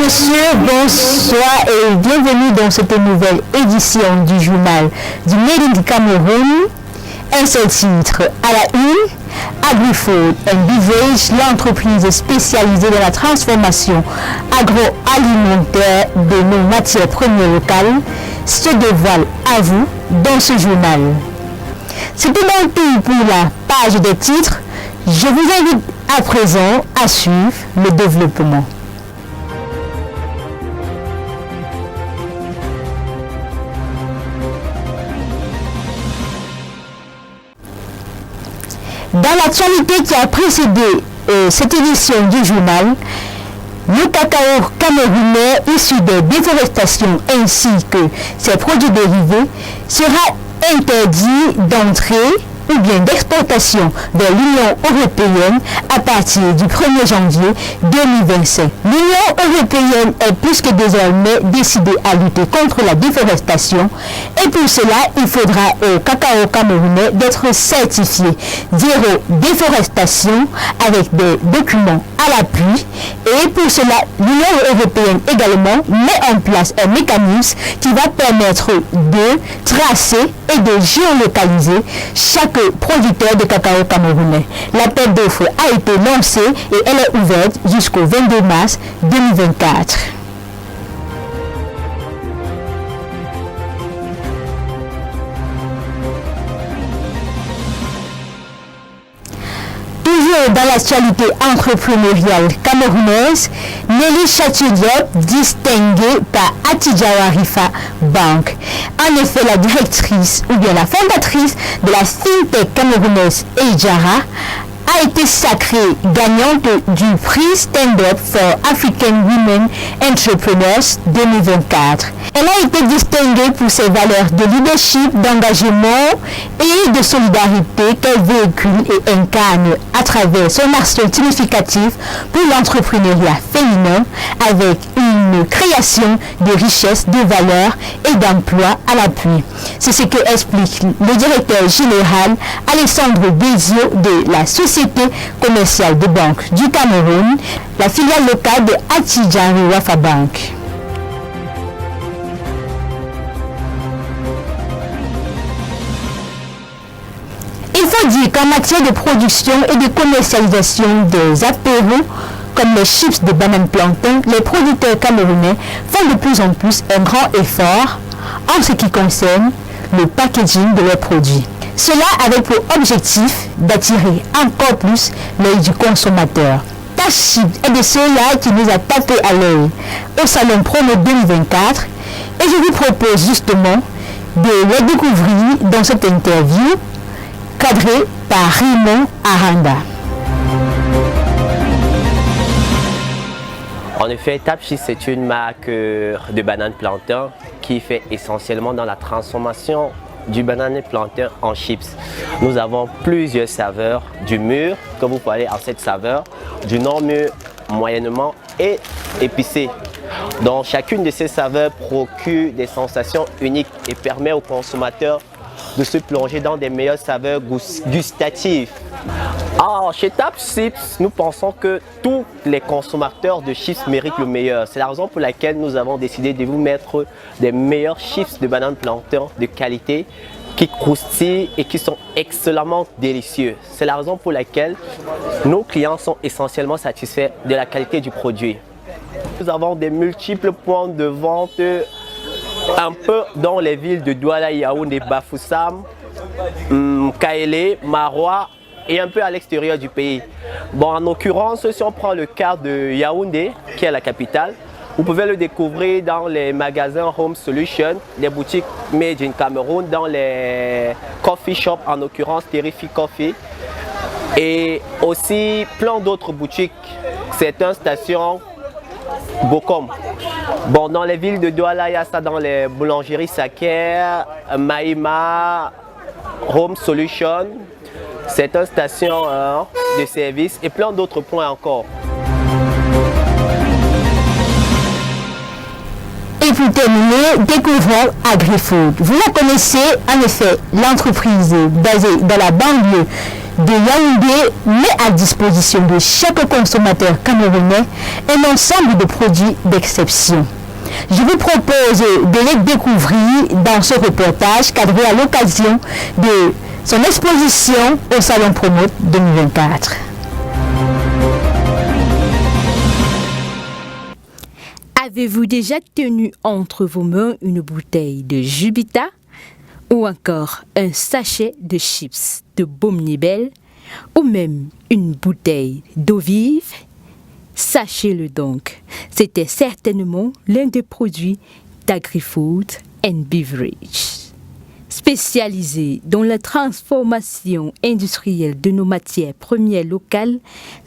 Monsieur, bonsoir et bienvenue dans cette nouvelle édition du journal du Made in Cameroun. Un seul titre à la une, AgriFood and Beverage, l'entreprise spécialisée dans la transformation agroalimentaire de nos matières premières locales, se dévoile à vous dans ce journal. C'était donc tout pour la page des titres. Je vous invite à présent à suivre le développement. Dans l'actualité qui a précédé cette édition du journal, le cacao camerounais issu des déforestations ainsi que ses produits dérivés sera interdit d'entrée ou bien d'exportation vers l'Union européenne à partir du 1er janvier 2025. L'Union européenne est plus que désormais décidée à lutter contre la déforestation et pour cela, il faudra au cacao camerounais d'être certifié zéro déforestation avec des documents à l'appui et pour cela, l'Union européenne également met en place un mécanisme qui va permettre de tracer et de géolocaliser chaque producteur de cacao camerounais. L'appel d'offres a été lancé et elle est ouverte jusqu'au 22 mars 2024. Toujours dans l'actualité entrepreneuriale camerounaise, Nelly Chatudiop, distinguée par Atidjawa Rifa Bank. En effet, la directrice ou bien la fondatrice de la FinTech camerounaise Eijara a été sacrée gagnante du prix Stand Up for African Women Entrepreneurs 2024. Elle a été distinguée pour ses valeurs de leadership, d'engagement et de solidarité qu'elle véhicule et incarne à travers son action significative pour l'entrepreneuriat féminin avec une création de richesses, de valeurs et d'emplois à l'appui. C'est ce que explique le directeur général Alessandro Bezio de la Société commerciale de banque du Cameroun, la filiale locale de Atidjawa Rifa Bank. Il faut dire qu'en matière de production et de commercialisation des apéros, comme les chips de banane plantain, les producteurs camerounais font de plus en plus un grand effort en ce qui concerne le packaging de leurs produits. Cela avec pour objectif d'attirer encore plus l'œil du consommateur. Tash Chips est de ceux-là qui nous a tapé à l'œil au Salon Promo 2024 et je vous propose justement de les découvrir dans cette interview cadrée par Raymond Aranda. En effet, Tash Chips c'est une marque de banane plantain qui fait essentiellement dans la transformation du banane plantain en chips. Nous avons plusieurs saveurs, du mûr, que vous voyez en cette saveur, du non mûr, moyennement et épicé. Donc chacune de ces saveurs procure des sensations uniques et permet aux consommateurs de se plonger dans des meilleures saveurs gustatives. Alors, chez Tash Chips, nous pensons que tous les consommateurs de chips méritent le meilleur. C'est la raison pour laquelle nous avons décidé de vous mettre des meilleurs chips de banane plantain de qualité qui croustillent et qui sont excellemment délicieux. C'est la raison pour laquelle nos clients sont essentiellement satisfaits de la qualité du produit. Nous avons des multiples points de vente un peu dans les villes de Douala, Yaoundé, Bafoussam, Kaélé, Maroua et un peu à l'extérieur du pays. Bon, en l'occurrence, si on prend le cas de Yaoundé, qui est la capitale, vous pouvez le découvrir dans les magasins Home Solution, les boutiques Made in Cameroun, dans les coffee shops, en l'occurrence Terrific Coffee, et aussi plein d'autres boutiques. C'est une station Bocom. Bon, dans les villes de Douala, il y a ça dans les boulangeries Saker, Maïma, Home Solution. C'est une station de service et plein d'autres points encore. Et pour terminer, découvrons AgriFood. Vous la connaissez, en effet, l'entreprise basée dans la banlieue de Yaoundé met à disposition de chaque consommateur camerounais un ensemble de produits d'exception. Je vous propose de les découvrir dans ce reportage cadré à l'occasion de son exposition au Salon Promote 2024. Avez-vous déjà tenu entre vos mains une bouteille de Jupita ou encore un sachet de chips de Baume Nibel ou même une bouteille d'eau vive? Sachez-le donc, c'était certainement l'un des produits d'Agri-Food and Beverage. Spécialisé dans la transformation industrielle de nos matières premières locales,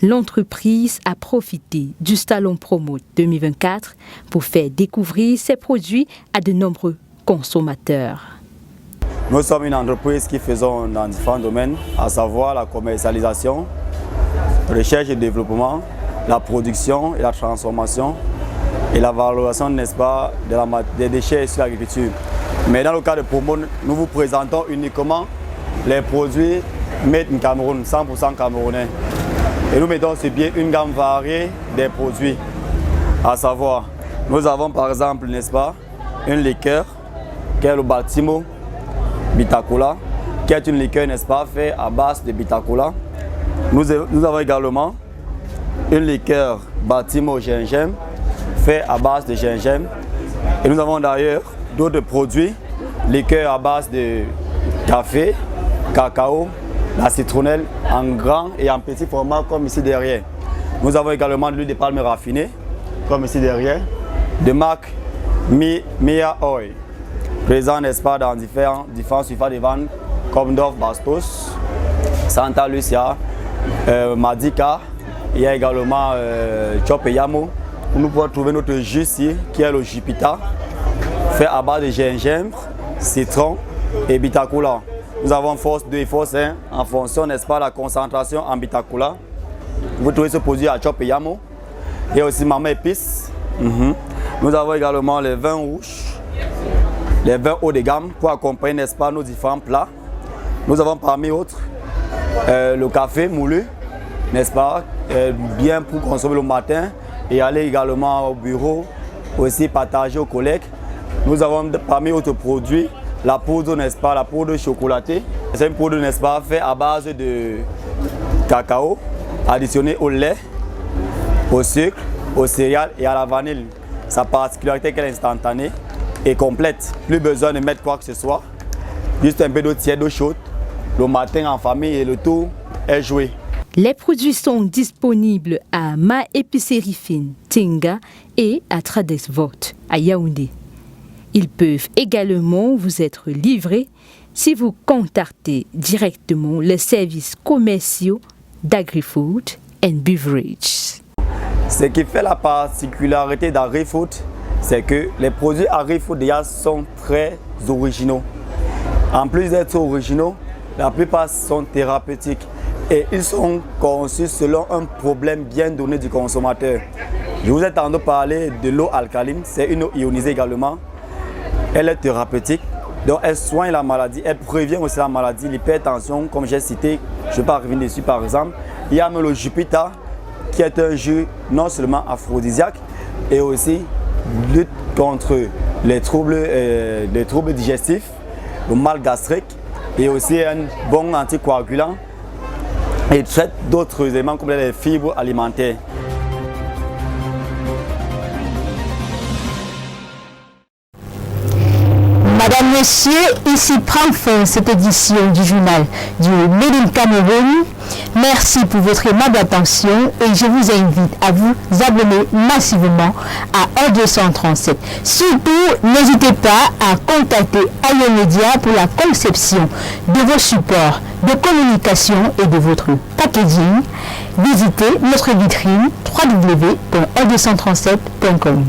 l'entreprise a profité du Salon Promote 2024 pour faire découvrir ses produits à de nombreux consommateurs. Nous sommes une entreprise qui faisons dans différents domaines, à savoir la commercialisation, recherche et développement, la production et la transformation et la valorisation, n'est-ce pas, des déchets sur l'agriculture. Mais dans le cas de Promote, nous vous présentons uniquement les produits made in Cameroun, 100% camerounais. Et nous mettons sur pied une gamme variée des produits. À savoir, nous avons par exemple, n'est-ce pas, une liqueur qui est le Baltimo Bitacola, qui est une liqueur, n'est-ce pas, faite à base de Bitacola. Nous avons également une liqueur Baltimo gingembre, faite à base de gingembre. Et nous avons d'ailleurs d'autres produits, liqueurs à base de café, cacao, la citronnelle en grand et en petit format comme ici derrière. Nous avons également de l'huile de palme raffinée, comme ici derrière, de marque Mia Oil, présent, n'est-ce pas, dans différents surfaces de vente comme Dove Bastos, Santa Lucia, Madika. Il y a également Chop et Yamo, où nous pouvons trouver notre jus ici, qui est le Jupita, fait à base de gingembre, citron et Bitacola. Nous avons force 2 et force 1 en fonction, n'est-ce pas, de la concentration en Bitacola. Vous trouvez ce produit à Chop et Yamo. Il y a aussi Maman Épice. Nous avons également les vins rouges, les vins haut de gamme pour accompagner, n'est-ce pas, nos différents plats. Nous avons parmi autres le café moulu, n'est-ce pas, bien pour consommer le matin et aller également au bureau, aussi partager aux collègues. Nous avons parmi autres produits la poudre, n'est-ce pas, la poudre chocolatée. C'est une poudre, n'est-ce pas, faite à base de cacao, additionnée au lait, au sucre, aux céréales et à la vanille. Sa particularité est qu'elle est instantanée et complète. Plus besoin de mettre quoi que ce soit. Juste un peu d'eau tiède, d'eau chaude, le matin en famille et le tout est joué. Les produits sont disponibles à Ma Épicerie Fine, Tinga et à Trades Vote à Yaoundé. Ils peuvent également vous être livrés si vous contactez directement les services commerciaux d'Agri-Food and Beverage. Ce qui fait la particularité d'Agri-Food, c'est que les produits Agri-Food déjà sont très originaux. En plus d'être originaux, la plupart sont thérapeutiques et ils sont conçus selon un problème bien donné du consommateur. Je vous ai tantôt parlé de l'eau alcaline, c'est une eau ionisée également. Elle est thérapeutique, donc elle soigne la maladie, elle prévient aussi la maladie, l'hypertension, comme j'ai cité, je ne vais pas revenir dessus par exemple. Il y a même le Jupita, qui est un jus non seulement aphrodisiaque, et aussi lutte contre les troubles digestifs, le mal gastrique, et aussi un bon anticoagulant, et traite d'autres éléments comme les fibres alimentaires. Madame, Messieurs, ici prend fin cette édition du journal du Made in Cameroun. Merci pour votre aimable attention et je vous invite à vous abonner massivement à 1237. Surtout, n'hésitez pas à contacter Ayo Media pour la conception de vos supports de communication et de votre packaging. Visitez notre vitrine www.1237.com.